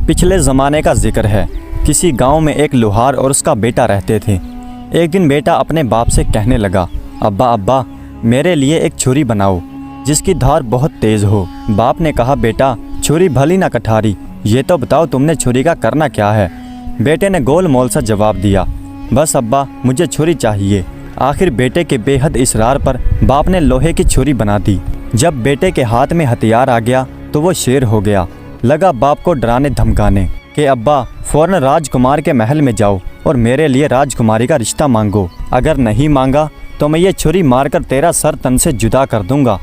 पिछले ज़माने का जिक्र है। किसी गांव में एक लोहार और उसका बेटा रहते थे। एक दिन बेटा अपने बाप से कहने लगा, अब्बा अब्बा मेरे लिए एक छुरी बनाओ जिसकी धार बहुत तेज़ हो। बाप ने कहा, बेटा छुरी भली ना कठारी, ये तो बताओ तुमने छुरी का करना क्या है। बेटे ने गोल मोल सा जवाब दिया, बस अब्बा मुझे छुरी चाहिए। आखिर बेटे के बेहद इसरार पर बाप ने लोहे की छुरी बना दी। जब बेटे के हाथ में हथियार आ गया तो वो शेर हो गया। लगा बाप को डराने धमकाने कि अब्बा फौरन राजकुमार के महल में जाओ और मेरे लिए राजकुमारी का रिश्ता मांगो। अगर नहीं मांगा तो मैं ये छुरी मारकर तेरा सर तन से जुदा कर दूंगा।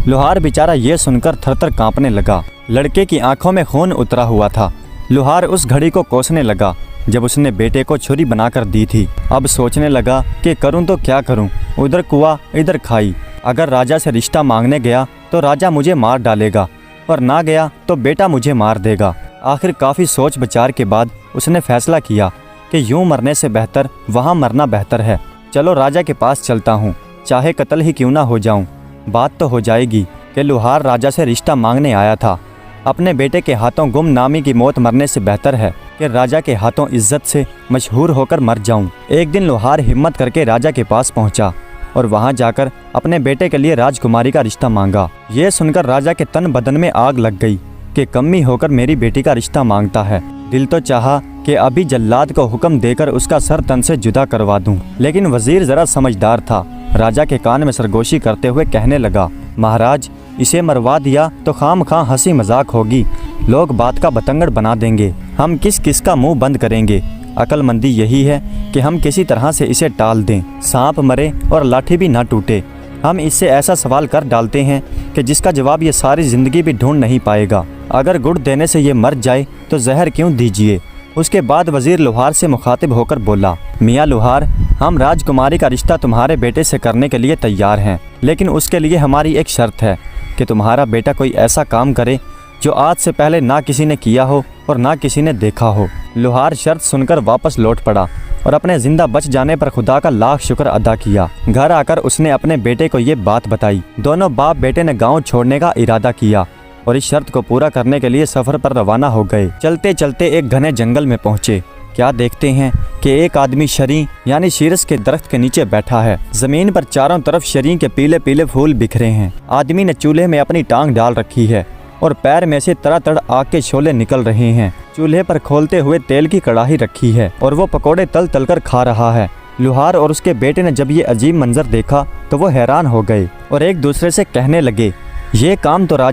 लोहार बेचारा ये सुनकर थरथर कांपने लगा। लड़के की आंखों में खून उतरा हुआ था। लोहार उस घड़ी को कोसने लगा जब उसने बेटे को छुरी बनाकर दी थी। अब सोचने लगा कि करूं तो क्या करूं, उधर कुआं इधर खाई। अगर राजा से रिश्ता मांगने गया तो राजा मुझे मार डालेगा और ना गया तो बेटा मुझे मार देगा। आखिर काफ़ी सोच विचार के बाद उसने फैसला किया कि यूं मरने से बेहतर वहां मरना बेहतर है। चलो राजा के पास चलता हूं, चाहे कत्ल ही क्यों ना हो जाऊं। बात तो हो जाएगी कि लोहार राजा से रिश्ता मांगने आया था। अपने बेटे के हाथों गुमनामी की मौत मरने से बेहतर है कि राजा के हाथों इज्जत से मशहूर होकर मर जाऊं। एक दिन लोहार हिम्मत करके राजा के पास पहुंचा और वहां जाकर अपने बेटे के लिए राजकुमारी का रिश्ता मांगा। ये सुनकर राजा के तन बदन में आग लग गई कि कम्मी होकर मेरी बेटी का रिश्ता मांगता है। दिल तो चाहा कि अभी जल्लाद को हुक्म देकर उसका सर तन से जुदा करवा दूं, लेकिन वजीर जरा समझदार था। राजा के कान में सरगोशी करते हुए कहने लगा, महाराज इसे मरवा दिया तो खामखा हंसी मजाक होगी, लोग बात का बतंगड़ बना देंगे, हम किस किस का मुंह बंद करेंगे। अक्लमंदी यही है कि हम किसी तरह से इसे टाल दें, सांप मरे और लाठी भी ना टूटे। हम इससे ऐसा सवाल कर डालते हैं कि जिसका जवाब ये सारी ज़िंदगी भी ढूंढ नहीं पाएगा। अगर गुड़ देने से ये मर जाए तो जहर क्यों दीजिए। उसके बाद वजीर लोहार से मुखातिब होकर बोला, मियाँ लोहार, हम राजकुमारी का रिश्ता तुम्हारे बेटे से करने के लिए तैयार हैं, लेकिन उसके लिए हमारी एक शर्त है कि तुम्हारा बेटा कोई ऐसा काम करे जो आज से पहले ना किसी ने किया हो और ना किसी ने देखा हो। लोहार शर्त सुनकर वापस लौट पड़ा और अपने जिंदा बच जाने पर खुदा का लाख शुक्र अदा किया। घर आकर उसने अपने बेटे को ये बात बताई। दोनों बाप बेटे ने गांव छोड़ने का इरादा किया और इस शर्त को पूरा करने के लिए सफर पर रवाना हो गए। चलते चलते एक घने जंगल में पहुंचे। क्या देखते हैं कि एक आदमी शरी यानी शीरस के दरख्त के नीचे बैठा है। जमीन पर चारों तरफ शरी के पीले पीले फूल बिखरे हैं। आदमी ने चूल्हे में अपनी टांग डाल रखी है और पैर में से तड़ातड़ आग के शोले निकल रहे हैं। चूल्हे पर खोलते हुए तेल की कड़ाही रखी है और वो पकोड़े तल तल कर खा रहा है। लोहार और उसके बेटे ने जब ये अजीब मंजर देखा तो वो हैरान हो गए और एक दूसरे से कहने लगे, ये काम तो